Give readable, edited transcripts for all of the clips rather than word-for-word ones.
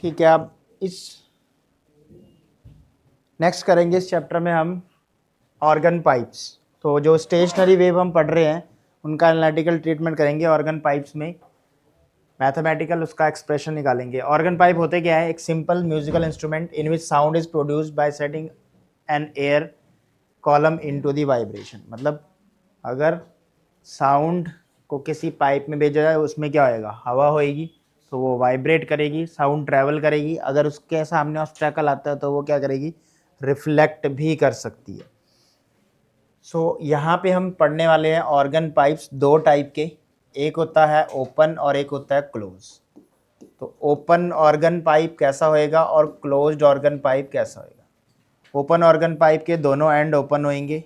ठीक है, अब इस नेक्स्ट करेंगे इस चैप्टर में हम ऑर्गन पाइप्स। तो जो स्टेशनरी वेव हम पढ़ रहे हैं उनका एनालिटिकल ट्रीटमेंट करेंगे ऑर्गन पाइप्स में, मैथमेटिकल उसका एक्सप्रेशन निकालेंगे। ऑर्गन पाइप होते क्या है? एक simple musical instrument in which sound is produced by setting N air column into the vibration. मतलब अगर साउंड को किसी पाइप में भेजा जाए उसमें क्या होएगा? हवा होएगी, तो वो वाइब्रेट करेगी, साउंड ट्रैवल करेगी। अगर उसके सामने ऑब्स्टैकल आता है तो वो क्या करेगी? रिफ्लेक्ट भी कर सकती है। सो यहाँ पे हम पढ़ने वाले हैं ऑर्गन पाइप्स दो टाइप के, एक होता है ओपन और एक होता है क्लोज। तो ओपन ऑर्गन पाइप कैसा होएगा और क्लोज्ड ऑर्गन पाइप कैसा होएगा? ओपन ऑर्गन पाइप के दोनों एंड ओपन होंगे।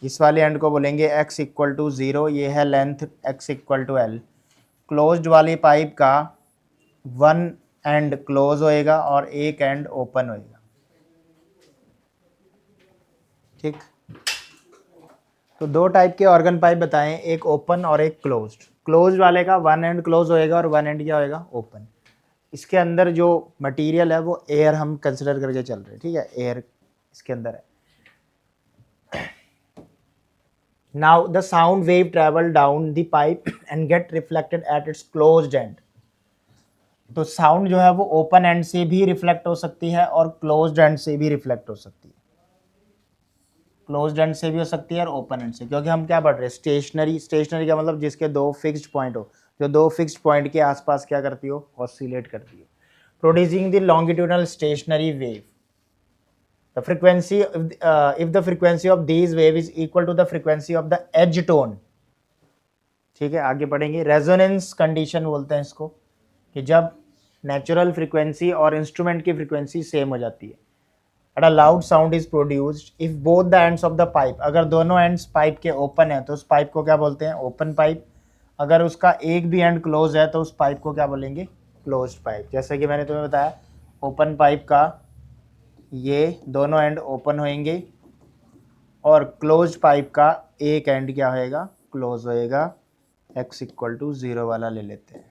इस वाले एंड को बोलेंगे x इक्वल टू 0, ये है length x equal to l। Closed वाली पाइप का वन एंड क्लोज होएगा और एक एंड ओपन होएगा। ठीक, तो दो टाइप के ऑर्गन पाइप बताएं, एक ओपन और एक क्लोज्ड। क्लोज्ड वाले का वन एंड क्लोज होएगा और वन एंड क्या होएगा? ओपन। इसके अंदर जो मटेरियल है वो एयर हम कंसिडर करके चल रहे हैं, ठीक है, एयर इसके अंदर है। Now the sound wave travel down the pipe and get reflected at its closed end. तो साउंड जो है वो ओपन एंड से भी रिफ्लेक्ट हो सकती है और क्लोज्ड एंड से भी रिफ्लेक्ट हो सकती है। क्लोज्ड एंड से भी हो सकती है और ओपन एंड से, क्योंकि हम क्या पढ़ रहे हैं? स्टेशनरी। स्टेशनरी का मतलब जिसके दो फिक्स्ड पॉइंट हो, जो दो फिक्स्ड पॉइंट के आसपास क्या करती हो? ऑसिलेट करती हो, producing the longitudinal stationary wave. The frequency, if the frequency of these wave is equal to the frequency of the edge tone, ठीक है, आगे पढ़ेंगे। रेजोनेंस कंडीशन बोलते हैं इसको, कि जब नेचुरल फ्रीक्वेंसी और इंस्ट्रूमेंट की फ्रीक्वेंसी सेम हो जाती है। At a loud sound is produced if both the ends of the pipe, अगर दोनों एंड्स पाइप के ओपन है तो उस पाइप को क्या बोलते हैं? Open pipe. अगर उसका एक भी एंड क्लोज है तो उस पाइप को क्या बोलेंगे? Closed pipe. जैसे कि मैंने तुम्हें बताया, ओपन पाइप का ये दोनों एंड ओपन होंगे और क्लोज पाइप का एक एंड क्या होएगा? क्लोज होएगा। x इक्वल टू 0 वाला ले लेते हैं।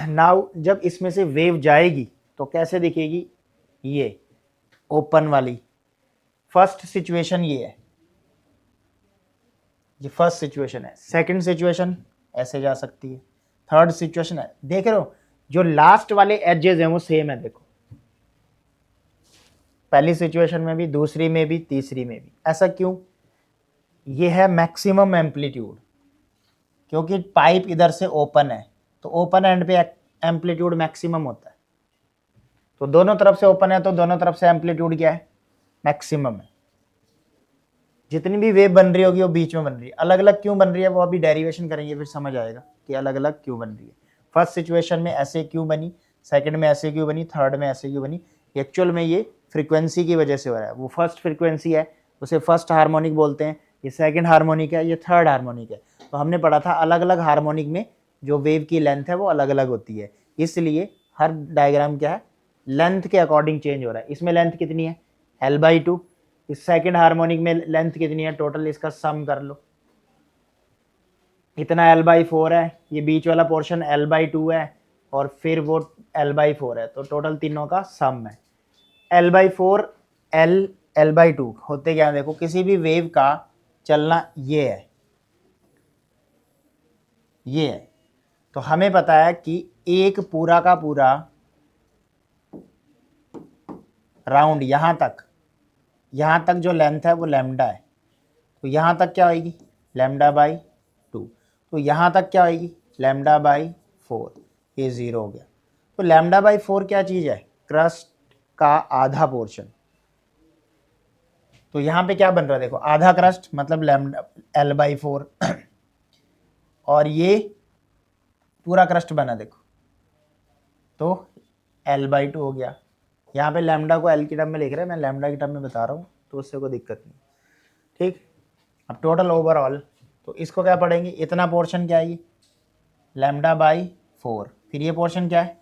नाउ जब इसमें से वेव जाएगी तो कैसे दिखेगी? ये ओपन वाली। फर्स्ट सिचुएशन ये है, ये फर्स्ट सिचुएशन है। सेकंड सिचुएशन ऐसे जा सकती है। थर्ड सिचुएशन है, देख रहे हो जो लास्ट वाले एजेस हैं वो सेम है। देखो, पहली सिचुएशन में भी, दूसरी में भी, तीसरी में भी। ऐसा क्यों? ये है मैक्सिमम एम्पलीट्यूड, क्योंकि पाइप इधर से ओपन है तो ओपन एंड पे एम्पलीट्यूड मैक्सिमम होता है। तो दोनों तरफ से ओपन है तो दोनों तरफ से एम्पलीट्यूड क्या है? मैक्सिमम है। जितनी भी वेव बन रही होगी वो बीच में बन रही है। अलग अलग क्यों बन रही है वो अभी डेरिवेशन करेंगे, फिर समझ आएगा कि अलग अलग क्यों बन रही है। फर्स्ट सिचुएशन में ऐसे क्यों बनी, सेकंड में ऐसे क्यों बनी, थर्ड में ऐसे क्यों बनी। एक्चुअल में ये फ्रीक्वेंसी की वजह से हो रहा है। वो फर्स्ट फ्रीक्वेंसी है, उसे फर्स्ट हार्मोनिक बोलते हैं। ये सेकंड हार्मोनिक है, ये थर्ड हार्मोनिक है। तो हमने पढ़ा था अलग अलग हार्मोनिक में जो वेव की लेंथ है वो अलग अलग होती है, इसलिए हर डायग्राम क्या है? लेंथ के अकॉर्डिंग चेंज हो रहा है। इसमें लेंथ कितनी है? L/2। इस सेकंड हार्मोनिक में लेंथ कितनी है? टोटल इसका सम कर लो, इतना L/4 है। ये बीच वाला पोर्शन L/2 है और फिर वो L/4 है, तो टोटल तीनों का सम है। L/4 L/2 होते क्या? देखो, किसी भी वेव का चलना ये है, ये है। तो हमें पता है कि एक पूरा का पूरा राउंड यहां तक जो लेंथ है वो लैम्डा है। तो यहां तक क्या होगी? λ/2। तो यहां तक क्या होगी? λ/4। ये 0 हो गया। तो λ/4 क्या चीज है? क्रस्ट का आधा पोर्शन। तो यहां पे क्या बन रहा है? देखो, आधा क्रस्ट मतलब L/4 और ये पूरा क्रस्ट बना, देखो, तो L/2 हो गया। यहाँ पे लैम्डा को L की टर्म में लिख रहे हैं, मैं लैम्डा की टर्म में बता रहा हूँ, तो उससे कोई दिक्कत नहीं। ठीक, अब टोटल ओवरऑल तो इसको क्या पढ़ेंगे? इतना पोर्शन क्या है? ये λ/4। फिर ये पोर्शन क्या है?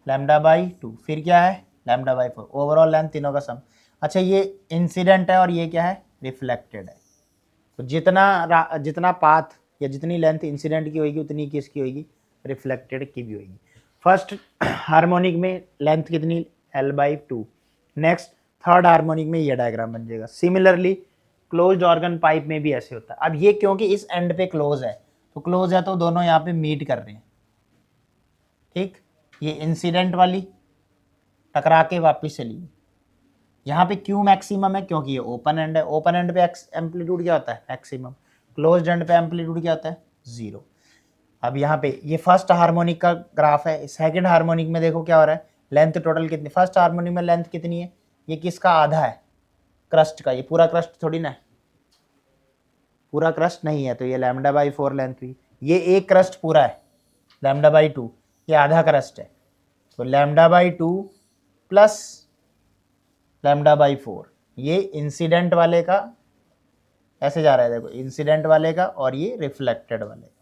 λ/2। फिर क्या है? λ/4। ओवरऑल लेंथ तीनों का सम। अच्छा, ये इंसिडेंट है और ये क्या है? रिफ्लेक्टेड है। तो जितना पाथ या जितनी लेंथ इंसिडेंट की होगी उतनी किसकी होगी? रिफ्लेक्टेड की भी होगी। फर्स्ट हार्मोनिक में लेंथ कितनी, L/2। नेक्स्ट थर्ड हार्मोनिक में ये डायग्राम बन जाएगा। सिमिलरली क्लोज्ड ऑर्गन पाइप में भी ऐसे होता है। अब ये क्योंकि इस एंड पे क्लोज है, तो क्लोज है तो दोनों यहाँ पे मीट कर रहे हैं, ठीक। ये इंसिडेंट वाली टकरा के वापिस चली गई। यहाँ पे क्यों मैक्सिमम है, क्योंकि ये ओपन एंड है। ओपन एंड पे एम्पलीट्यूड क्या होता है, मैक्सिमम। क्लोज्ड एंड पे एम्पलीट्यूड क्या होता है, 0। अब यहाँ पे ये फर्स्ट हार्मोनिक का ग्राफ है। सेकंड हार्मोनिक में देखो क्या हो रहा है, लेंथ टोटल कितनी, फर्स्ट हार्मोनिक में लेंथ कितनी है, ये किसका आधा है, क्रस्ट का। ये पूरा क्रस्ट थोड़ी ना है, पूरा क्रस्ट नहीं है, तो ये λ/4 लेंथ हुई। ये एक क्रस्ट पूरा है λ/2, ये आधा क्रस्ट है, तो λ/2 प्लस λ/4। ये इंसिडेंट वाले का ऐसे जा रहा है, देखो इंसिडेंट वाले का और ये रिफ्लेक्टेड वाले का।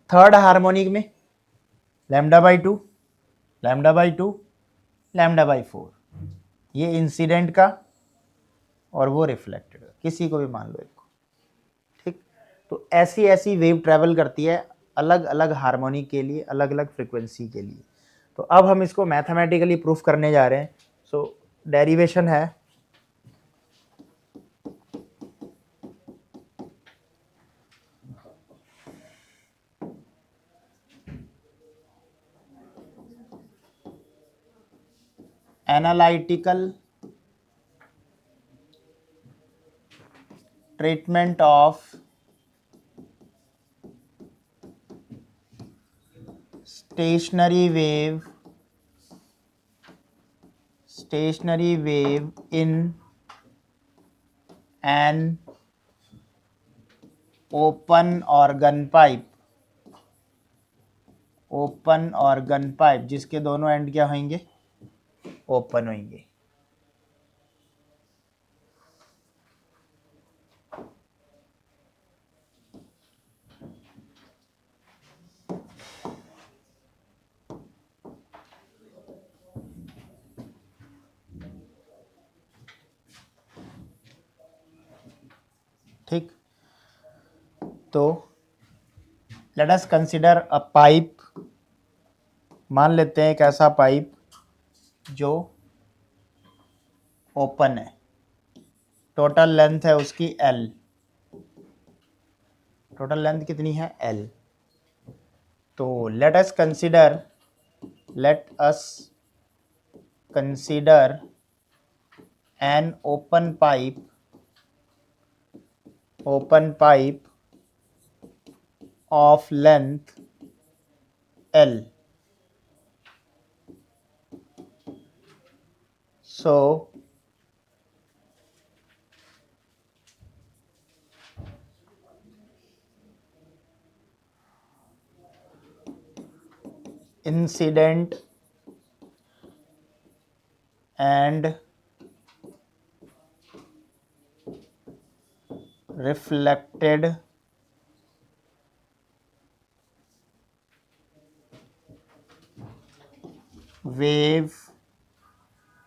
थर्ड हार्मोनिक में λ/2 λ/2 λ/4, ये इंसिडेंट का और वो रिफ्लेक्टेड का, किसी को भी मान लो इसको, ठीक। तो ऐसी ऐसी वेव ट्रेवल करती है अलग अलग हार्मोनिक के लिए, अलग अलग फ्रिक्वेंसी के लिए। तो अब हम इसको मैथमेटिकली प्रूफ करने जा रहे हैं। सो डेरिवेशन है analytical treatment of stationary wave in an open organ pipe, जिसके दोनों एंड क्या होंगे, ओपन होंगे। ठीक, तो let us consider a pipe. मान लेते हैं एक ऐसा पाइप जो ओपन है, टोटल लेंथ है उसकी L, टोटल लेंथ कितनी है L। तो let us consider an open pipe of length L। So incident and reflected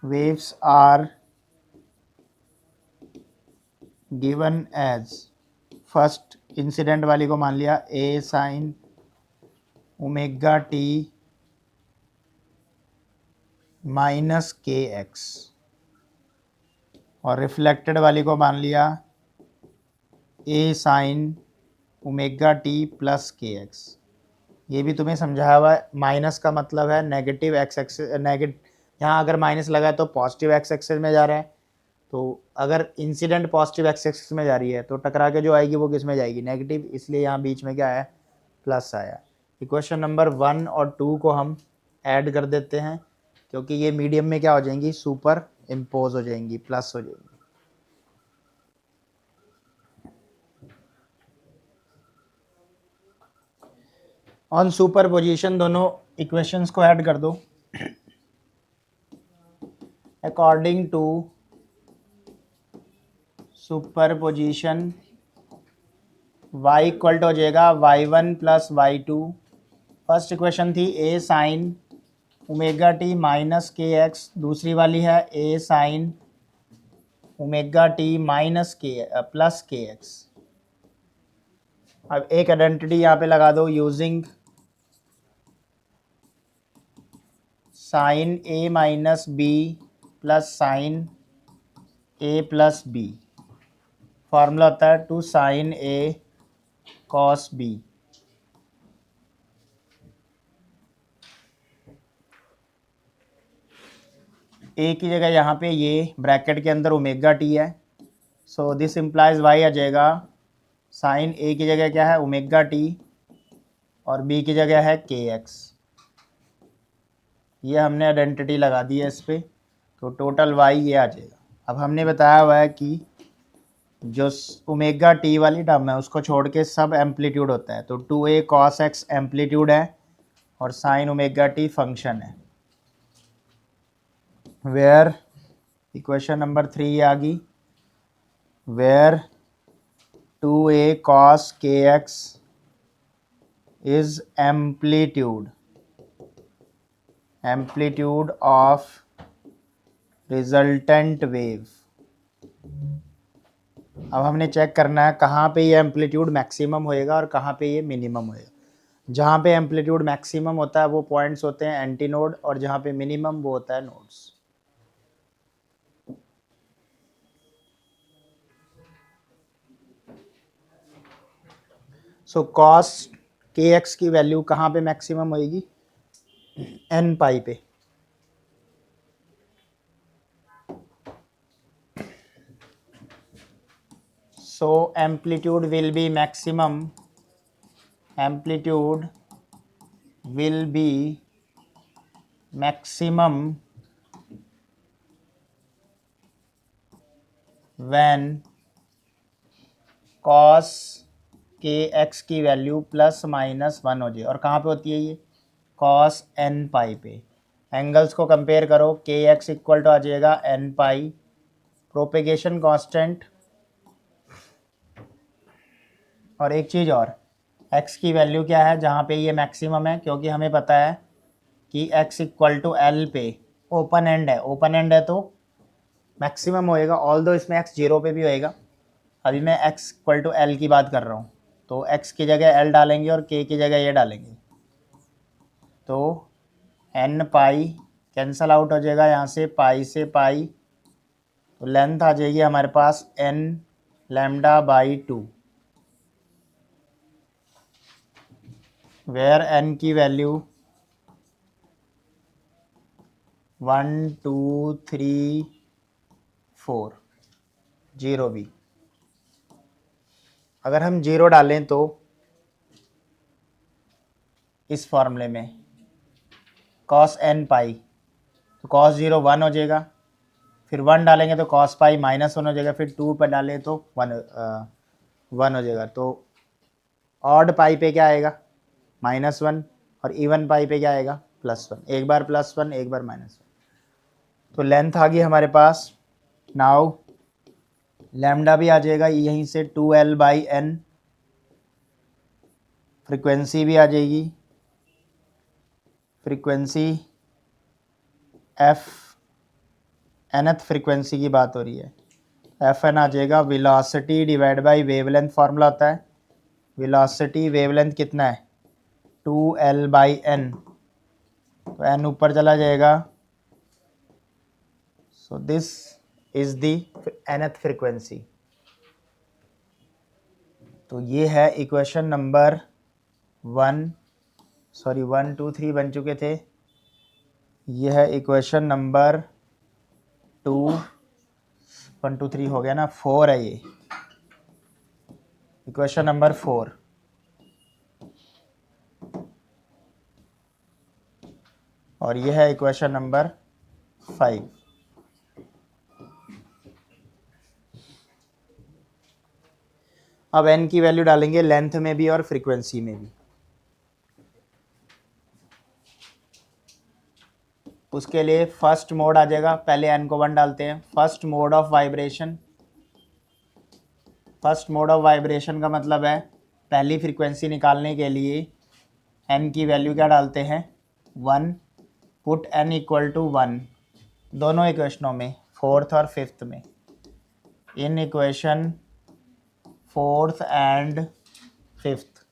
waves are given as, first incident वाली को मान लिया A sin omega t minus kx, और रिफ्लेक्टेड वाली को मान लिया A sin omega t plus kx। ये भी तुम्हें समझाया हुआ है। माइनस का मतलब है नेगेटिव एक्स एक्सिस, यहाँ अगर माइनस लगा है तो पॉजिटिव एक्स एक्सिस में जा रहा है, तो अगर इंसिडेंट पॉजिटिव एक्स एक्सिस में जा रही है तो टकरा के जो आएगी वो किस में जाएगी, नेगेटिव, इसलिए यहाँ बीच में क्या आया, प्लस आया। इक्वेशन नंबर 1 और 2 को हम ऐड कर देते हैं, क्योंकि ये मीडियम में क्या हो जाएंगी, सुपर इम्पोज हो जाएंगी, प्लस हो जाएंगी। ऑन सुपरपोजिशन दोनों इक्वेशंस को ऐड कर दो। According to superposition y equal to हो जाएगा y1 plus y2। First equation थी a sine omega T minus K X, दूसरी वाली है a sine omega T minus K plus K X. अब एक आइडेंटिटी यहाँ पे लगा दो using sine A minus B plus sine A plus B. Formula होता है 2 साइन ए कॉस बी। ए की जगह यहाँ पे ये ब्रैकेट के अंदर ओमेगा टी है, सो दिस इम्प्लाइज वाई आ जाएगा साइन ए की जगह क्या है ओमेगा टी और बी की जगह है के एक्स। ये हमने आइडेंटिटी लगा दी है इस पर, तो टोटल वाई ये आ जाएगा। अब हमने बताया हुआ है कि जो ओमेगा टी वाली टर्म है उसको छोड़ के सब एम्पलीट्यूड होता है, तो 2a cos x एम्पलीट्यूड है और साइन ओमेगा टी फंक्शन है। वेयर इक्वेशन नंबर 3 आ गई, where 2a cos kx is amplitude of resultant wave। अब हमने चेक करना है कहाँ पे ये एम्पलीट्यूड मैक्सिमम होएगा और कहाँ पे ये मिनिमम होएगा। जहाँ पे एम्पलीट्यूड मैक्सिमम होता है वो पॉइंट्स होते हैं एंटी नोड, और जहाँ पे मिनिमम वो होता है नोड्स। सो कॉस के एक्स की वैल्यू कहाँ पे मैक्सिमम होएगी, एन पाई पे। So amplitude will be maximum, amplitude will be maximum when cos के एक्स की वैल्यू प्लस माइनस 1 हो जाए। और कहाँ पे होती है ये, कॉस एन पाई पे। एंगल्स को कंपेयर करो, के एक्स इक्वल टू आ जाएगा एन पाई, प्रोपेगेशन कांस्टेंट, और एक चीज़ और, x की वैल्यू क्या है जहाँ पे ये मैक्सिमम है, क्योंकि हमें पता है कि x इक्वल टू एल पे ओपन एंड है, ओपन एंड है तो मैक्सिमम होएगा, ऑल दो इसमें x 0 पे भी होएगा। अभी मैं x इक्वल टू एल की बात कर रहा हूँ, तो x की जगह l डालेंगे और k की जगह ये डालेंगे, तो n पाई कैंसल आउट हो जाएगा यहाँ से, पाई से पाई, तो लेंथ आ जाएगी हमारे पास n lambda by 2, where n की वैल्यू 1 2 3 4, 0 भी। अगर हम 0 डालें तो इस फॉर्मूले में कॉस एन पाई, तो कॉस 0 1 हो जाएगा, फिर 1 डालेंगे तो कॉस पाई माइनस 1 हो जाएगा, फिर 2 पर डालें तो 1 हो जाएगा। तो ऑड पाई पे क्या आएगा -1, और इवन पाई पे क्या आएगा +1, एक बार +1 एक बार -1। तो लेंथ आ गई हमारे पास। नाउ लैम्डा भी आ जाएगा यहीं से 2l/n, फ्रीक्वेंसी भी आ जाएगी, फ्रीक्वेंसी एफ nth फ्रीक्वेंसी की बात हो रही है, एफ एन आ जाएगा velocity divide by wavelength. Formula होता है वेलोसिटी वेवलेंथ कितना है 2l/n, तो n ऊपर चला जाएगा, so this is the nth frequency. तो ये है इक्वेशन नंबर 1 2 3 बन चुके थे, ये है इक्वेशन नंबर 2 1 2 3 हो गया ना, 4 है ये इक्वेशन नंबर 4। और ये है इक्वेशन नंबर 5। अब n की वैल्यू डालेंगे लेंथ में भी और फ्रीक्वेंसी में भी। उसके लिए फर्स्ट मोड आ जाएगा, पहले n को 1 डालते हैं। First mode of vibration, first mode of vibration का मतलब है पहली फ्रीक्वेंसी निकालने के लिए n की वैल्यू क्या डालते हैं 1, पुट n इक्वल टू 1 दोनों इक्वेशनों में, फोर्थ और फिफ्थ में। In equation fourth and fifth,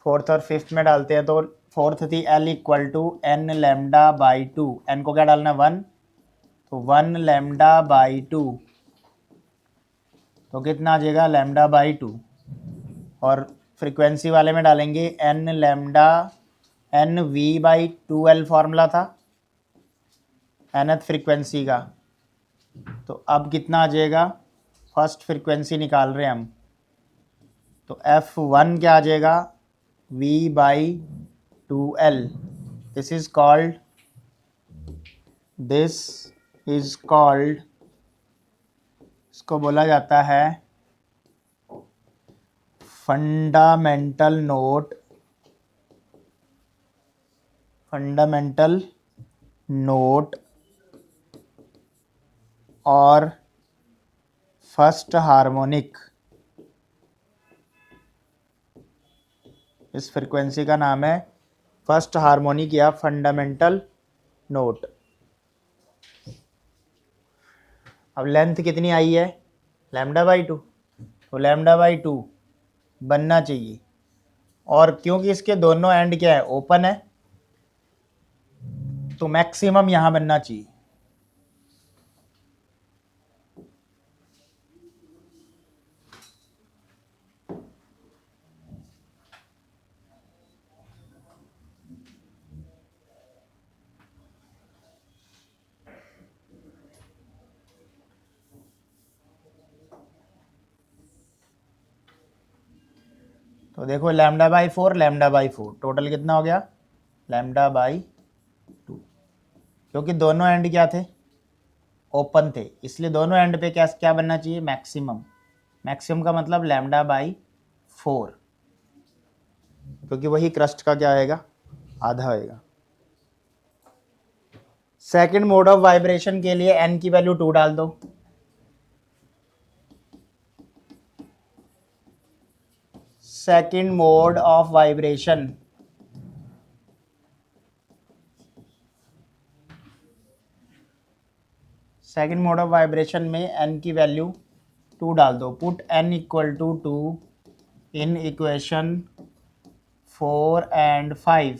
fourth और फिफ्थ में डालते हैं तो फोर्थ थी L equal to N lambda by two, N को क्या डालना 1, तो 1 लैम्डा बाई टू, तो कितना आ जाएगा लैम्डा बाई टू। और फ्रीक्वेंसी वाले में डालेंगे N lambda, N V by two L formula था nth फ्रीक्वेंसी का। तो अब कितना आ जाएगा, फर्स्ट फ्रीक्वेंसी निकाल रहे हैं हम, तो F1 क्या आ जाएगा V by two L. This is called, this is called, इसको बोला जाता है फंडामेंटल नोट, फंडामेंटल नोट और फर्स्ट हार्मोनिक। इस फ्रीक्वेंसी का नाम है फर्स्ट हार्मोनिक या फंडामेंटल नोट। अब लेंथ कितनी आई है लैम्डा बाई टू, तो लैम्डा बाई टू बनना चाहिए, और क्योंकि इसके दोनों एंड क्या है ओपन है, तो मैक्सिमम यहां बनना चाहिए। तो देखो lambda by four, lambda by four, total कितना हो गया लैम्डा बाई टू, क्योंकि दोनों एंड क्या थे ओपन थे, इसलिए दोनों एंड पे क्या क्या बनना चाहिए मैक्सिमम। मैक्सिमम का मतलब लैम्डा बाई फोर, क्योंकि वही क्रस्ट का क्या आएगा आधा आएगा। सेकंड मोड ऑफ वाइब्रेशन के लिए एन की वैल्यू 2 डाल दो, second mode of vibration, second mode of vibration में एन की वैल्यू 2 डाल दो। Put N equal to 2 in equation 4 and 5।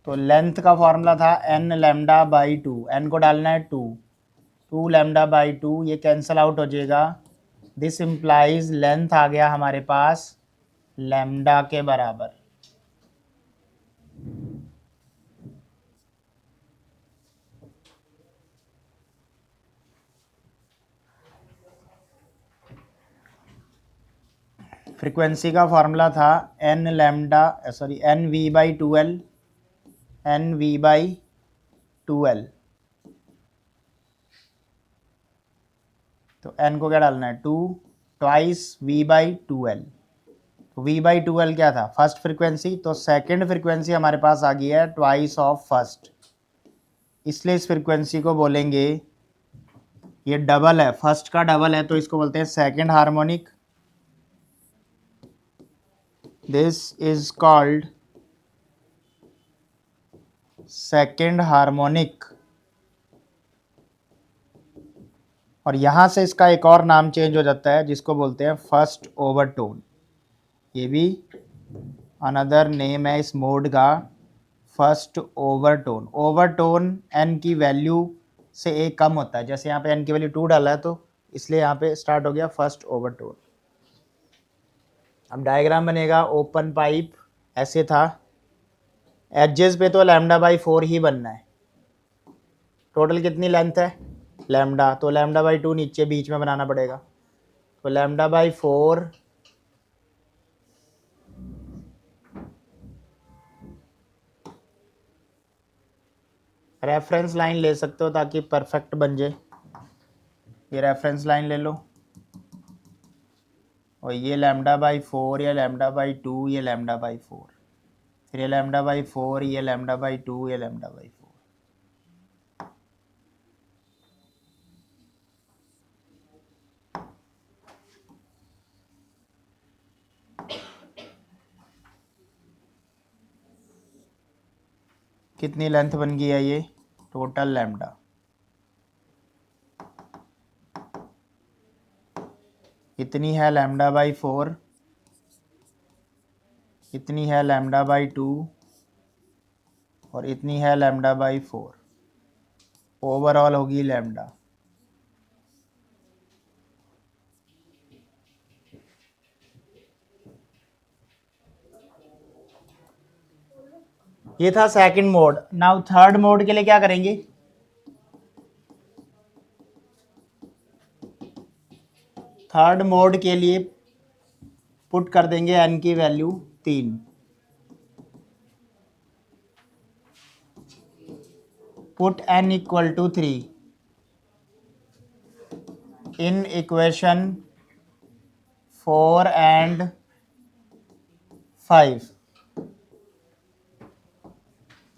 तो लेंथ का फॉर्मूला था N lambda by two, N को डालना है 2, 2 लैम्डा बाई टू, ये कैंसल आउट हो जाएगा। दिस इम्प्लाइज लेंथ आ गया हमारे पास लैम्डा के बराबर। फ्रीक्वेंसी का फॉर्मूला था N lambda sorry N V by two L, N V by two L. तो एन को क्या डालना है 2, twice V by two L. तो वी बाई टू एल क्या था फर्स्ट फ्रीक्वेंसी, तो सेकंड फ्रीक्वेंसी हमारे पास आ गई है ट्वाइस ऑफ फर्स्ट, इसलिए इस फ्रीक्वेंसी को बोलेंगे, ये डबल है फर्स्ट का डबल है तो इसको बोलते हैं second harmonic. This is called second harmonic. और यहां से इसका एक और नाम चेंज हो जाता है जिसको बोलते हैं फर्स्ट ओवरटोन, ये भी अनदर नेम है इस मोड का फर्स्ट ओवरटोन। ओवरटोन एन की वैल्यू से एक कम होता है, जैसे यहाँ पे एन की वैल्यू 2 डाला है तो इसलिए यहाँ पे स्टार्ट हो गया फर्स्ट ओवरटोन। अब डायग्राम बनेगा ओपन पाइप ऐसे था, एजेस पे तो लैम्डा बाई 4 ही बनना है। टोटल कितनी लेंथ है लैम्डा, तो लैम्डा बाई 2 नीचे बीच में बनाना पड़ेगा, तो लैम्डा बाई 4 रेफरेंस लाइन ले सकते हो ताकि परफेक्ट बन जाए। ये रेफरेंस लाइन ले लो, और ये लैम्डा बाई 4, ये लैम्डा बाई 2, ये लैम्डा बाई 4, फिर ये लैम्डा बाई 4, ये लैम्डा बाई 2, ये लैम्डा बाई 4। कितनी लेंथ बन गई है ये टोटल लैम्डा, इतनी है लैम्डा बाई 4 इतनी है लैम्डा बाई 2 और इतनी है लैम्डा बाई 4, ओवरऑल होगी लैम्डा। ये था second mode. Now third mode के लिए क्या करेंगे, थर्ड मोड के लिए पुट कर देंगे n की value 3, put n equal to 3 in equation 4 and 5।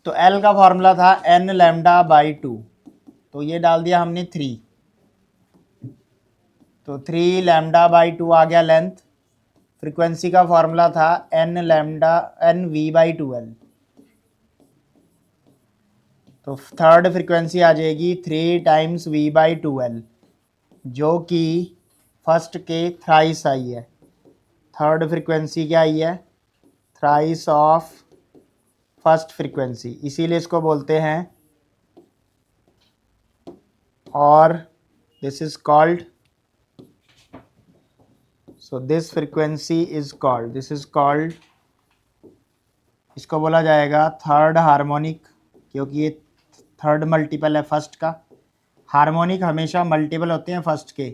तो L का फॉर्मूला था n लैम्डा बाई 2, तो ये डाल दिया हमने 3, तो 3 लैम्डा बाई 2 आ गया लेंथ। फ्रीक्वेंसी का फॉर्मूला था n lambda n v by 2l, तो थर्ड फ्रीक्वेंसी आ जाएगी 3 टाइम्स v बाई 2l, जो कि फर्स्ट के थ्राइस आई है। थर्ड फ्रीक्वेंसी क्या आई है, थ्राइस ऑफ फर्स्ट फ्रीक्वेंसी, इसीलिए इसको बोलते हैं, और this is called, so this frequency is called, this is called, इसको बोला जाएगा थर्ड हार्मोनिक, क्योंकि ये थर्ड मल्टीपल है फर्स्ट का। हार्मोनिक हमेशा मल्टीपल होते हैं फर्स्ट के,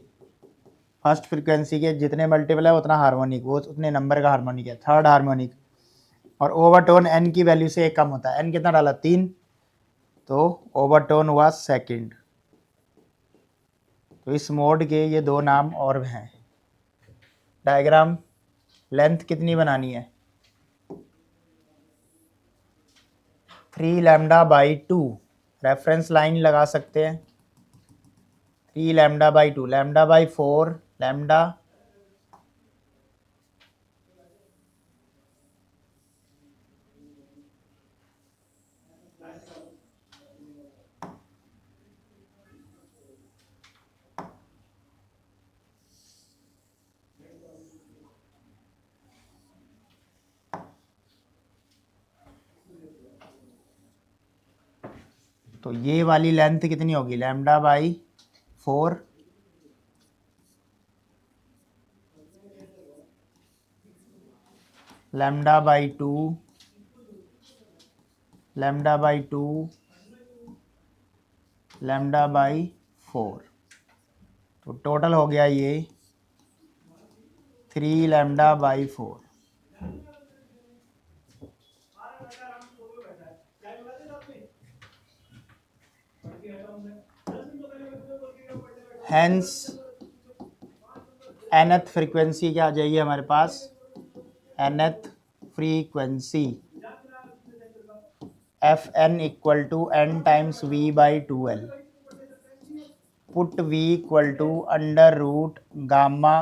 फर्स्ट फ्रीक्वेंसी के जितने मल्टीपल है उतना हार्मोनिक, वो उतने नंबर का हार्मोनिक है, थर्ड हार्मोनिक। और ओवरटोन n की वैल्यू से एक कम होता है, n कितना डाला 3, तो ओवरटोन हुआ सेकंड। तो इस मोड के ये दो नाम और हैं। डायग्राम लेंथ कितनी बनानी है, 3 लैम्डा बाई 2, रेफरेंस लाइन लगा सकते हैं, 3 lambda by 2, lambda by 4 lambda, तो ये वाली लेंथ कितनी होगी, lambda by 4 lambda by 2 lambda by 2 lambda by 4, तो टोटल हो गया ये 3 lambda by 4। Hence nth frequency क्या आ जाएगी हमारे पास, nth frequency fn equal to n times v by 2l, put v equal to under root gamma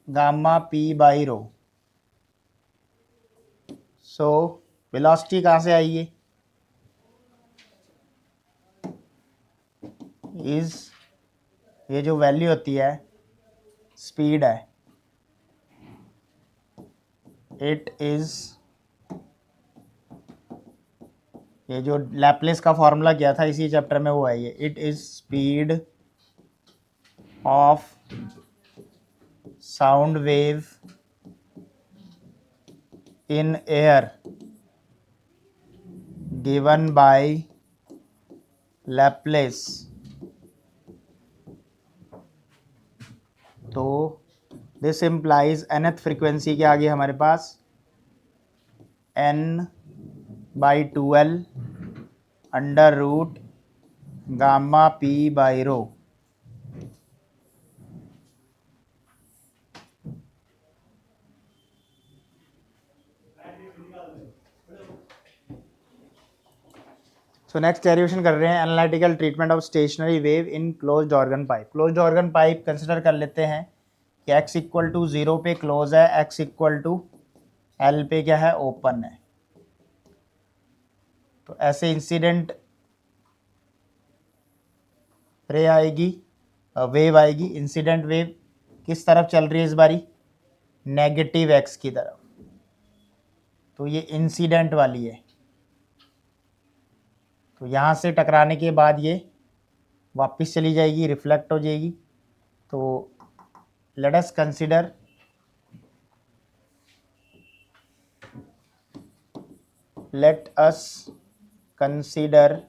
gamma p by rho. So velocity कहाँ से आई है, इज, ये जो वैल्यू होती है स्पीड है, इट इज, ये जो लैप्लेस का फॉर्मूला किया था इसी चैप्टर में वो है ये, it is speed of sound wave in air given by Laplace. तो दिस इम्प्लाइज nth फ्रीक्वेंसी के आगे हमारे पास n by 2l under root gamma p by rho. So next derivation कर रहे हैं, analytical treatment of stationary wave in closed organ pipe. Closed organ pipe consider कर लेते हैं कि x इक्वल टू 0 पे क्लोज है, x इक्वल टू l पे क्या है, ओपन है। तो ऐसे इंसिडेंट रे आएगी, वेव आएगी, इंसिडेंट वेव किस तरफ चल रही है इस बारी, नेगेटिव एक्स की तरफ, तो ये इंसिडेंट वाली है। तो यहाँ से टकराने के बाद ये वापस चली जाएगी, रिफ्लेक्ट हो जाएगी। तो let us consider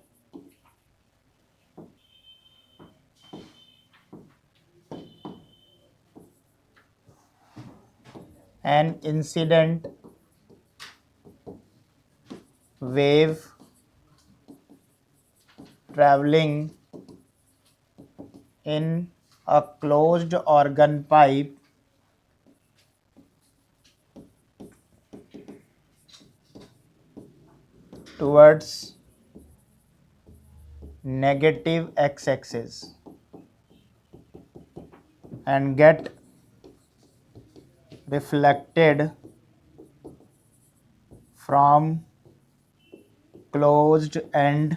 an incident wave traveling in a closed organ pipe towards negative x-axis and get reflected from closed end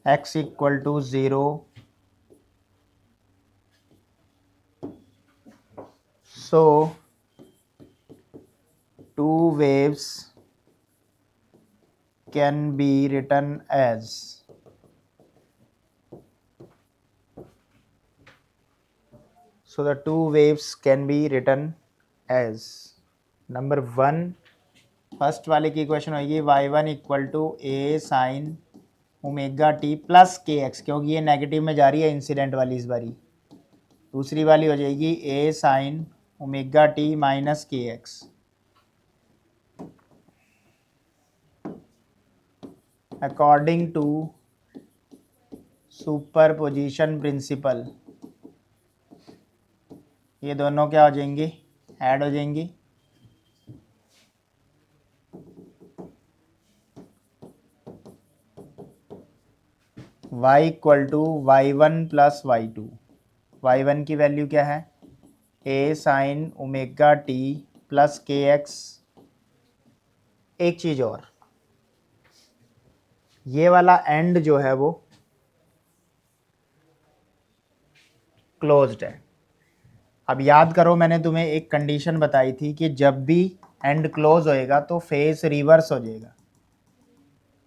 x equal to 0. So two waves can be written as number 1 first वाले की equation होगी y1 equal to A sine omega T plus K X, क्योंकि ये negative में जा रही है incident वाली इस बारी। दूसरी वाली हो जाएगी A sine omega T minus K X. According to superposition principle ये दोनों क्या हो जाएंगी, ऐड हो जाएंगी। y equal to Y one plus Y two. Y one की वैल्यू क्या है, A sine omega T plus K X. एक चीज़ और, ये वाला एंड जो है वो क्लोज्ड है। अब याद करो, मैंने तुम्हें एक कंडीशन बताई थी कि जब भी एंड क्लोज होएगा तो फेस रिवर्स हो जाएगा।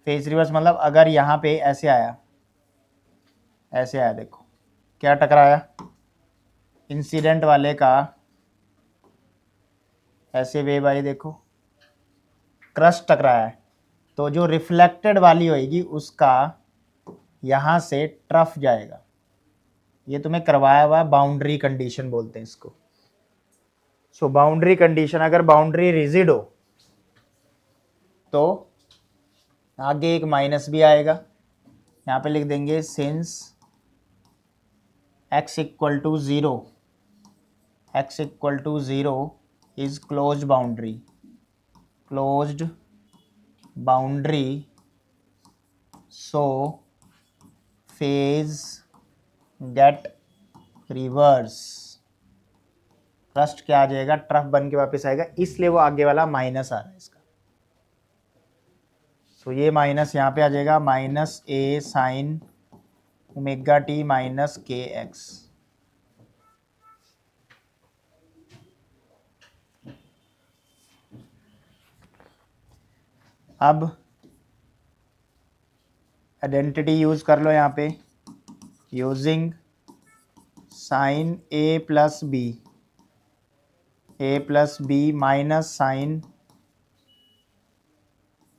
फेस रिवर्स मतलब अगर यहाँ पे ऐसे आया, ऐसे आया, देखो क्या टकराया, इंसिडेंट वाले का ऐसे वेव आई, देखो क्रस्ट टकराया है, तो जो रिफ्लेक्टेड वाली होएगी उसका यहाँ से ट्रफ जाएगा। ये तुम्हें करवाया हुआ बाउंड्री कंडीशन बोलते हैं इसको। सो बाउंड्री कंडीशन, अगर बाउंड्री रिजिड हो तो आगे एक माइनस भी आएगा। यहाँ पे लिख देंगे since x equal to zero, x equal to zero is closed boundary, so phase get reverse. Crest क्या आ जाएगा, ट्रफ बन के वापस आएगा, इसलिए वो आगे वाला माइनस आ रहा है इसका। सो ये माइनस यहाँ पे आ जाएगा, माइनस ए sine omega T minus K X. अब आइडेंटिटी यूज कर लो यहाँ पे, using sine A plus B minus sign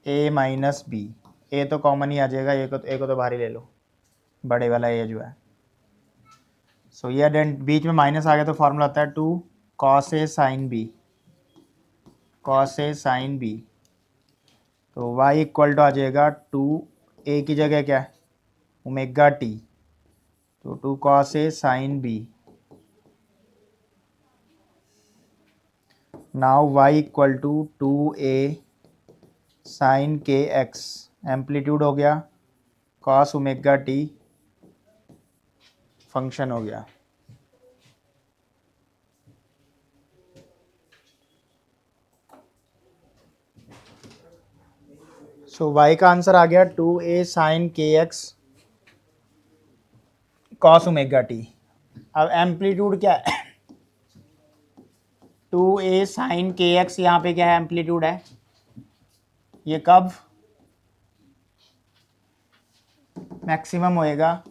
A minus B. ए तो कॉमन ही आ जाएगा, ए को तो बाहर ही ले लो, बड़े वाला ए जो है। सो ये बीच में माइनस आ गया तो फॉर्मूला होता है 2 कॉस ए साइन बी। तो y इक्वल टू आ जाएगा 2 ए की जगह क्या है ओमेगा टी, तो 2 cos A sine B. Now y equal to 2a sine K X, amplitude हो गया कॉस ओमेगा टी, फंक्शन हो गया। सो y का आंसर आ गया 2a sine K x cos omega T. अब एम्पलीट्यूड क्या है, 2a साइन के एक्स, यहाँ पे क्या है, एम्पलीट्यूड है। ये कब मैक्सिमम होएगा,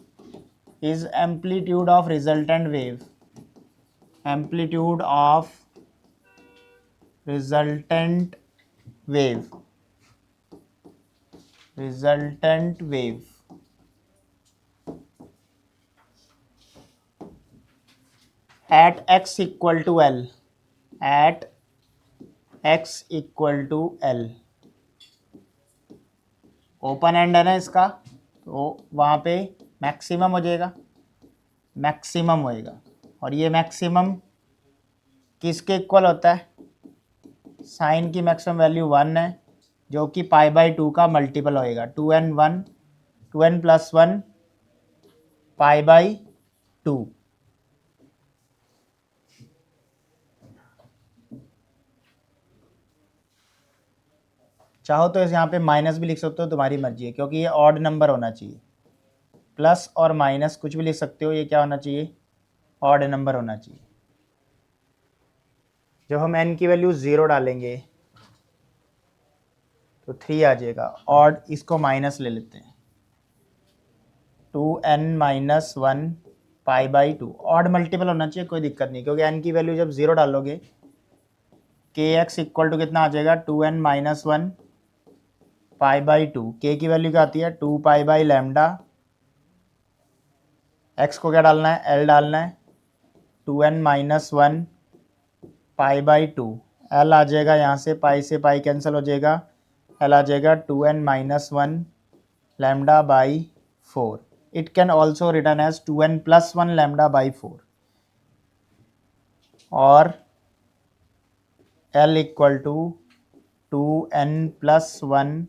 is amplitude of resultant wave, amplitude of resultant wave, resultant wave at x equal to L, at x equal to L, open and है ना इसका, तो वहाँ पे मैक्सिमम हो जाएगा, मैक्सिमम होएगा। और ये मैक्सिमम किसके इक्वल होता है, साइन की मैक्सिमम वैल्यू 1 है, जो कि π/2 का मल्टीपल होएगा, 2n1 2n+1 π/2। चाहो तो इस यहाँ पे माइनस भी लिख सकते हो, तुम्हारी मर्जी है, क्योंकि ये ऑड नंबर होना चाहिए। प्लस और माइनस कुछ भी लिख सकते हो, ये क्या होना चाहिए, ऑड नंबर होना चाहिए। जब हम n की वैल्यू 0 डालेंगे तो 3 आ जाएगा, ऑड इसको माइनस ले लेते हैं, 2n-1 π/2, ऑड मल्टीपल होना चाहिए, कोई दिक्कत नहीं, क्योंकि n की वैल्यू जब 0 डालोगे kx इक्वल टू कितना आ जाएगा, 2n-1 π/2। k की वैल्यू क्या आती है, 2 π/λ, x को क्या डालना है, l डालना है, 2n-1 π/2, l आ जाएगा, यहाँ से पाई से पाई कैंसिल हो जाएगा, l आ जाएगा 2n-1 λ/4। It can also return as 2n+1 λ/4, और l इक्वल टू 2n+1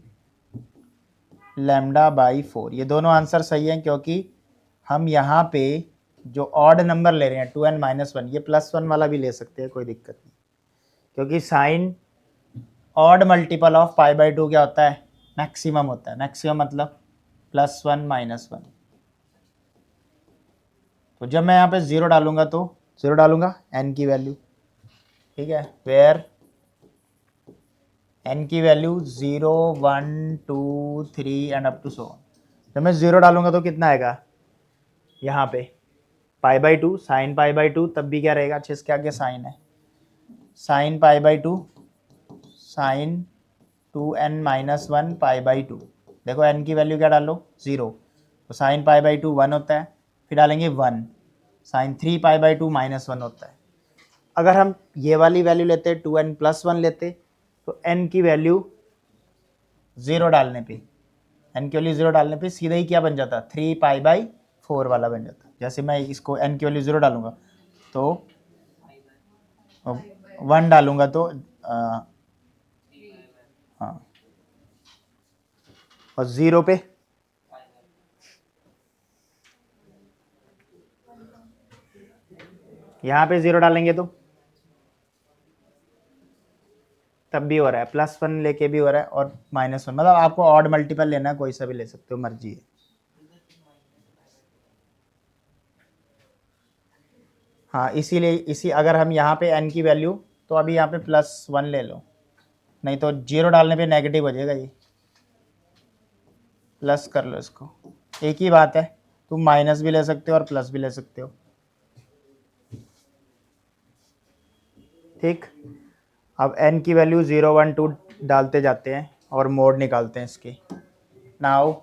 λ/4। ये दोनों आंसर सही हैं, क्योंकि हम यहाँ पे जो ऑड नंबर ले रहे हैं 2n-1, ये +1 वाला भी ले सकते हैं, कोई दिक्कत नहीं, क्योंकि साइन ऑड मल्टीपल ऑफ π/2 क्या होता है, मैक्सिमम होता है। मैक्सिमम मतलब +1 -1। तो जब मैं यहाँ पे 0 डालूंगा तो 0 डालूंगा n की वैल्यू, ठीक है, वेयर n की वैल्यू 0 1 2 3 एंड अप टू सो। जब मैं 0 डालूंगा तो कितना आएगा, यहाँ पे π/2 साइन π/2, तब भी क्या रहेगा, अच्छे इसके आगे साइन है, साइन π/2 साइन 2n-1 π/2। देखो n की वैल्यू क्या डालो, 0, तो साइन π/2 1 होता है, फिर डालेंगे 1, साइन 3 π/2 -1 होता है। अगर हम ये वाली वैल्यू लेते 2n+1 लेते, तो n की वैल्यू 0 डालने पे, n की वैल्यू 0 डालने पे सीधा ही क्या बन जाता, 3π/4 वाला बन जाता। जैसे मैं इसको n की वैल्यू 0 डालूंगा तो 1 डालूंगा तो हाँ, और 0 पे यहाँ पे 0 डालेंगे तो तब भी हो रहा है, +1 लेके भी हो रहा है और -1, मतलब आपको ऑड मल्टीपल लेना है, कोई सा भी ले सकते हो, मर्जी है। हाँ, इसीलिए अगर हम यहाँ पे n की वैल्यू, तो अभी यहाँ पे +1 ले लो, नहीं तो 0 डालने पे नेगेटिव हो जाएगा, ये प्लस कर लो इसको, एक ही बात है, तुम माइनस भी ले सकते हो और प्लस भी ले सकते हो, ठीक। अब n की वैल्यू 0 1 2 डालते जाते हैं और मोड निकालते हैं इसकी। नाउ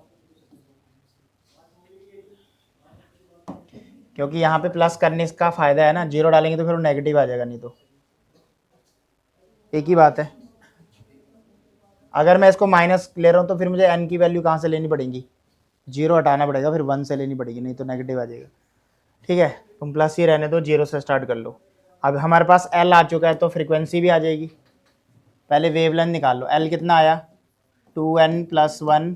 क्योंकि यहाँ पे प्लस करने इसका फ़ायदा है ना, 0 डालेंगे तो फिर वो नेगेटिव आ जाएगा, नहीं तो एक ही बात है। अगर मैं इसको माइनस ले रहा हूँ तो फिर मुझे n की वैल्यू कहाँ से लेनी पड़ेगी, 0 हटाना पड़ेगा, फिर 1 से लेनी पड़ेगी, नहीं तो नेगेटिव आ जाएगा, ठीक है। तुम प्लस ही रहने दो, 0 से स्टार्ट कर लो। अब हमारे पास l आ चुका है, तो फ्रीक्वेंसी भी आ जाएगी। पहले वेवलेंथ निकाल लो, l कितना आया, 2n+1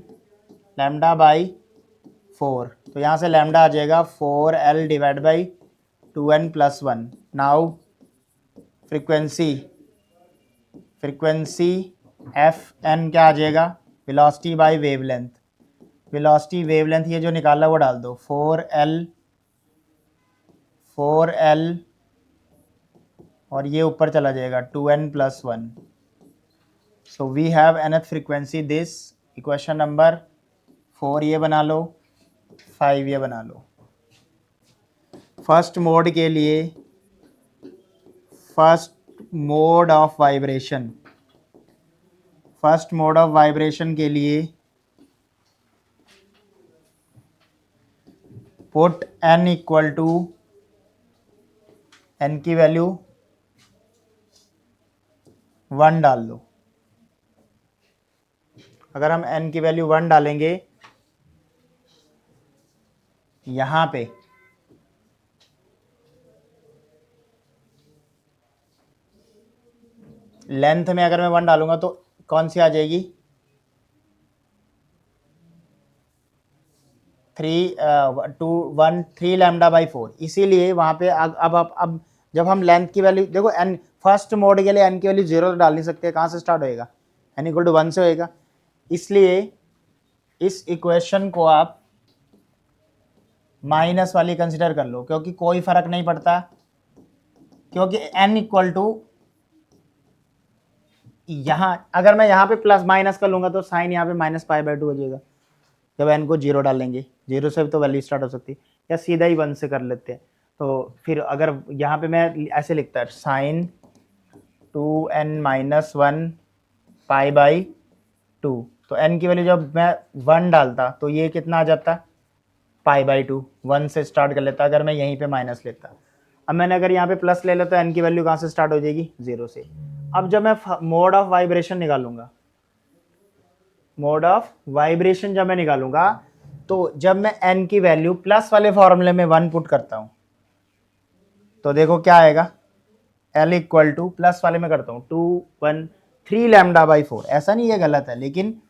λ/4, तो यहाँ से लैम्डा आ जाएगा 4l divide by 2n+1। Now frequency fn क्या आ जाएगा, velocity by wavelength, velocity wavelength ये जो निकाला वो डाल दो, 4l और ये ऊपर चला जाएगा 2n+1. So we have nth frequency this. Equation number 4 ये बना लो, 5 ये बना लो. फर्स्ट मोड के लिए, first mode of vibration, first mode of vibration के लिए put n equal to, n की वैल्यू 1 डाल दो. अगर हम n की वैल्यू 1 डालेंगे यहां पे, लेंथ में अगर मैं 1 डालूंगा तो कौन सी आ जाएगी, 3 λ/4. इसीलिए वहां पे अब जब हम लेंथ की वैल्यू देखो, n फर्स्ट मोड के लिए n की वैल्यू 0 डाल नहीं सकते. कहाँ से स्टार्ट होएगा, n इक्वल टू 1 से होएगा. इसलिए इस इक्वेशन को आप माइनस वाली कंसिडर कर लो, क्योंकि कोई फर्क नहीं पड़ता, क्योंकि n इक्वल टू, यहां अगर मैं यहाँ पे प्लस माइनस कर लूंगा तो साइन यहाँ पे -π/2 हो जाएगा. जब n को 0 डालेंगे, 0 से तो वैल्यू स्टार्ट हो सकती है, या सीधा ही 1 से कर लेते हैं. तो फिर अगर यहाँ पे मैं ऐसे लिखता है साइन 2n-1 π/2, तो n की वैल्यू जब मैं 1 डालता तो ये कितना आ जाता, π/2. 1 से स्टार्ट कर लेता अगर मैं यहीं पे माइनस लेता. अब मैंने अगर यहाँ पे प्लस ले लिया तो n की वैल्यू कहाँ से स्टार्ट हो जाएगी, 0 से. अब जब मैं मोड ऑफ वाइब्रेशन निकालूंगा, मोड ऑफ वाइब्रेशन जब मैं निकालूंगा, तो जब मैं n की वैल्यू प्लस वाले फॉर्मूले में 1 पुट करता हूं तो देखो क्या आएगा, L इक्वल टू, प्लस वाले में करता हूँ 3 λ/4. ऐसा नहीं, ये गलत है, लेकिन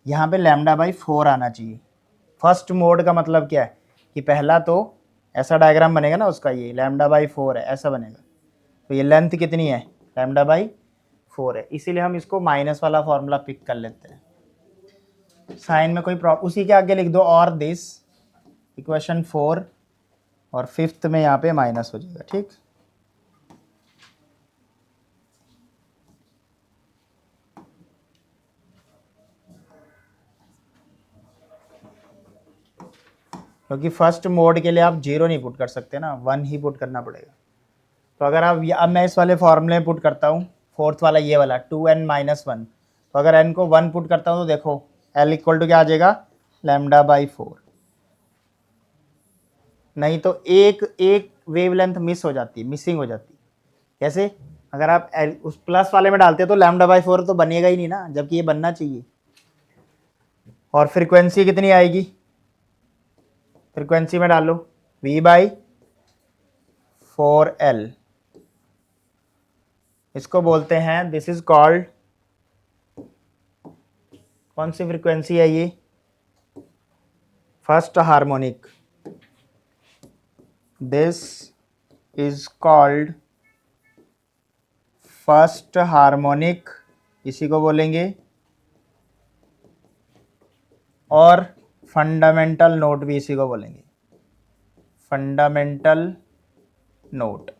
यहाँ पे λ/4 आना चाहिए. फर्स्ट मोड का मतलब क्या है कि पहला तो ऐसा डायग्राम बनेगा ना उसका, ये λ/4 है, ऐसा बनेगा. तो ये लेंथ कितनी है, λ/4 है. इसीलिए हम इसको माइनस वाला फॉर्मूला पिक कर लेते हैं. साइन में कोई प्रॉब्लम, उसी के आगे लिख दो और दिस, इक्वेशन 4, और 5th में यहाँ पे माइनस हो जाएगा. ठीक, क्योंकि फर्स्ट मोड के लिए आप 0 नहीं पुट कर सकते ना, 1 ही पुट करना पड़ेगा. तो अगर आप, अब मैं इस वाले फॉर्मूले में पुट करता हूँ, फोर्थ वाला ये वाला 2n-1, तो अगर n को 1 पुट करता हूँ तो देखो L इक्वल टू क्या आ जाएगा, λ/4. नहीं तो एक वेवलेंथ मिस हो जाती है, मिसिंग हो जाती है. कैसे, अगर आप उस प्लस वाले में डालते तो λ/4 तो बनेगा ही नहीं ना, जबकि ये बनना चाहिए. और फ्रीक्वेंसी कितनी आएगी, फ्रीक्वेंसी में डालो V/4L. इसको बोलते हैं, दिस इज कॉल्ड, कौन सी फ्रीक्वेंसी है ये, first harmonic. This is called first harmonic, इसी को बोलेंगे. और फंडामेंटल नोट भी इसी को बोलेंगे, फंडामेंटल नोट.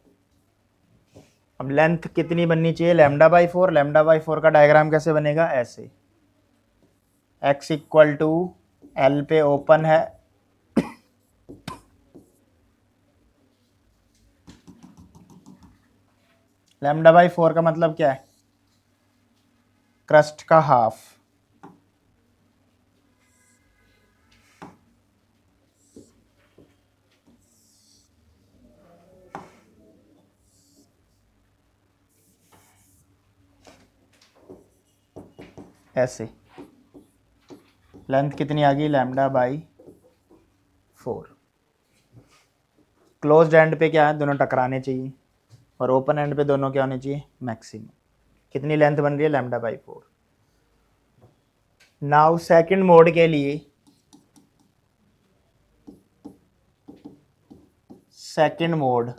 अब लेंथ कितनी बननी चाहिए, λ/4. λ/4 का डायग्राम कैसे बनेगा, ऐसे, x इक्वल टू L पे ओपन है, λ/4 का मतलब क्या है, क्रस्ट का हाफ. ऐसे लेंथ कितनी आ गई, λ/4. क्लोज्ड एंड पे क्या है, दोनों टकराने चाहिए, और ओपन एंड पे दोनों क्या होने चाहिए, मैक्सिमम. कितनी लेंथ बन रही है, λ/4. नाउ सेकंड मोड के लिए, second mode,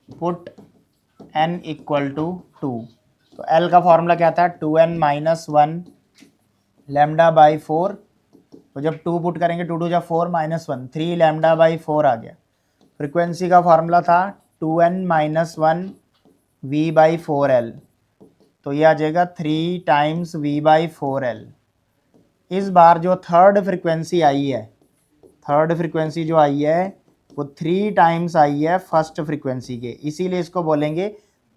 put n equal to 2. तो L का फॉर्मूला क्या था, 2n-1 λ/4. तो जब 2 पुट करेंगे, 2 2 जा 4 -1, 3 λ/4 आ गया. फ्रीक्वेंसी का फॉर्मूला था 2n-1 v/4l, तो ये आ जाएगा 3 टाइम्स v/4l। इस बार जो थर्ड फ्रिक्वेंसी आई है, थर्ड फ्रिक्वेंसी जो आई है वो 3 टाइम्स आई है फर्स्ट फ्रिक्वेंसी के, इसीलिए इसको बोलेंगे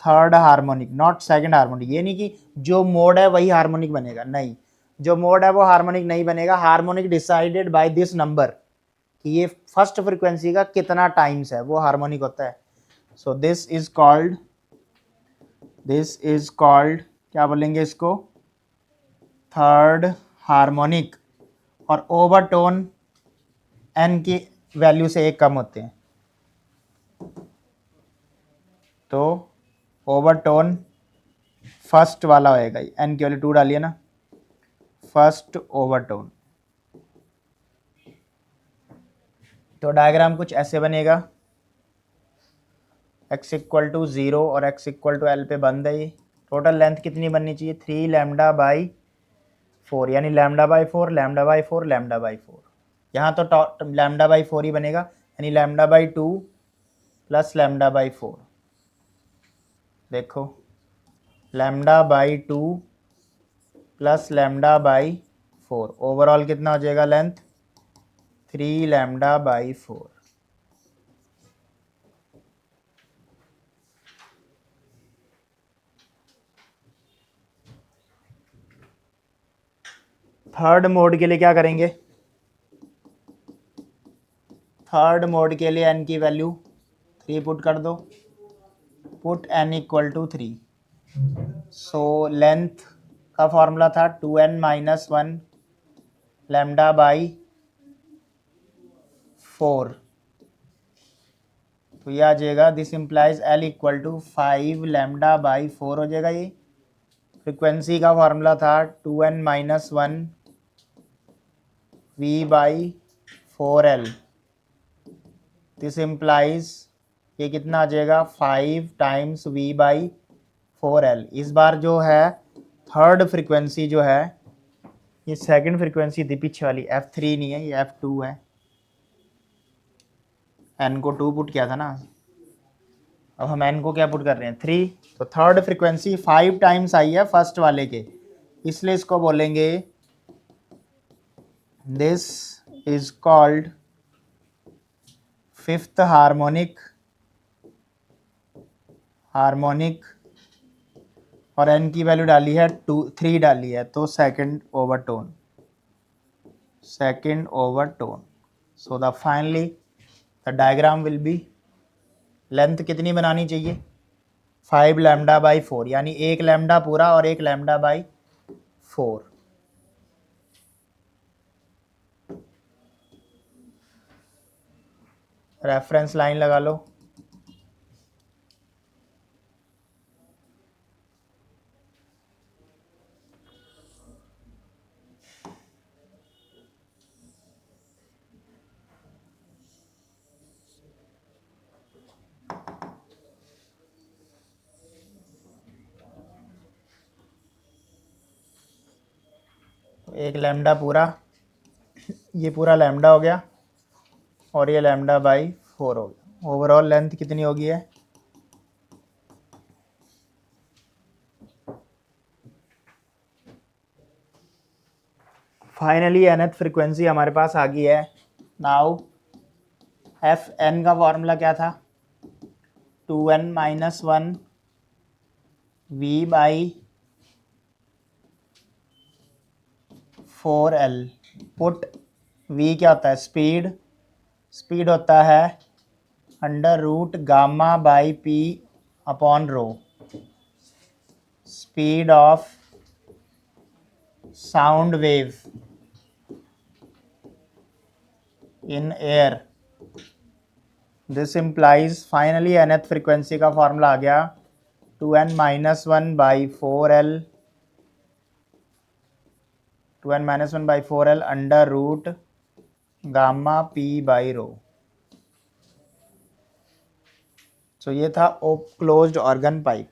third harmonic, not second harmonic. ये नहीं कि जो मोड है वही हार्मोनिक बनेगा, नहीं, जो मोड है वो हार्मोनिक नहीं बनेगा। Harmonic decided by this number, कि ये फर्स्ट फ्रिक्वेंसी का कितना टाइम्स है, वो हार्मोनिक होता है। सो दिस इज कॉल्ड क्या बोलेंगे इसको, थर्ड हार्मोनिक। और ओवरटोन एन की वैल्यू से एक कम होते हैं, तो ओवरटोन फर्स्ट वाला होएगा, एन की वैल्यू 2 डालिए ना, फर्स्ट ओवरटोन। तो डायग्राम कुछ ऐसे बनेगा, x=0 और x=l पे बंद है ये। टोटल लेंथ कितनी बननी चाहिए, 3 λ/4, यानी λ/4 λ/4 λ/4। यहाँ तो λ/4 ही बनेगा, यानी λ/2 प्लस λ/4। देखो λ/2 प्लस λ/4, ओवरऑल कितना हो जाएगा लेंथ, 3 λ/4। थर्ड मोड के लिए क्या करेंगे, थर्ड मोड के लिए n की वैल्यू 3 पुट कर दो, पुट n=3। सो लेंथ का फॉर्मूला था 2n-1 λ/4, तो ये आ जाएगा, दिस इम्प्लाइज l=5 λ/4 हो जाएगा। ये फ्रिक्वेंसी का फॉर्मूला था 2n-1 v/4l, दिस इम्प्लाइज ये कितना आ जाएगा, 5 टाइम्स v/4l। इस बार जो है थर्ड फ्रिक्वेंसी जो है, ये सेकंड फ्रिक्वेंसी थी पीछे वाली, f3 नहीं है, ये f2 है, n को 2 पुट किया था ना, अब हम n को क्या पुट कर रहे हैं, 3। तो थर्ड फ्रिक्वेंसी 5 टाइम्स आई है फर्स्ट वाले के, इसलिए इसको बोलेंगे, this is called fifth harmonic, और n की वैल्यू डाली है 3 डाली है, तो second overtone. So the finally the diagram will be, length कितनी बनानी चाहिए, 5 λ/4, यानी 1 लैम्डा पूरा और 1 λ/4। रेफरेंस लाइन लगा लो, एक लैम्डा पूरा, ये पूरा लैम्डा हो गया और ये λ/4 हो गया। ओवरऑल लेंथ कितनी होगी है, फाइनली nth फ्रिक्वेंसी हमारे पास आ गई है। नाउ fn का फॉर्मूला क्या था, 2n-1 v/4l, पुट v क्या होता है, स्पीड होता है √γ/p/ρ, speed of sound wave in air. This implies finally nth frequency का फॉर्मूला आ गया, 2n-1/4l √γ/p/ρ। सो ये था क्लोज्ड ऑर्गन पाइप।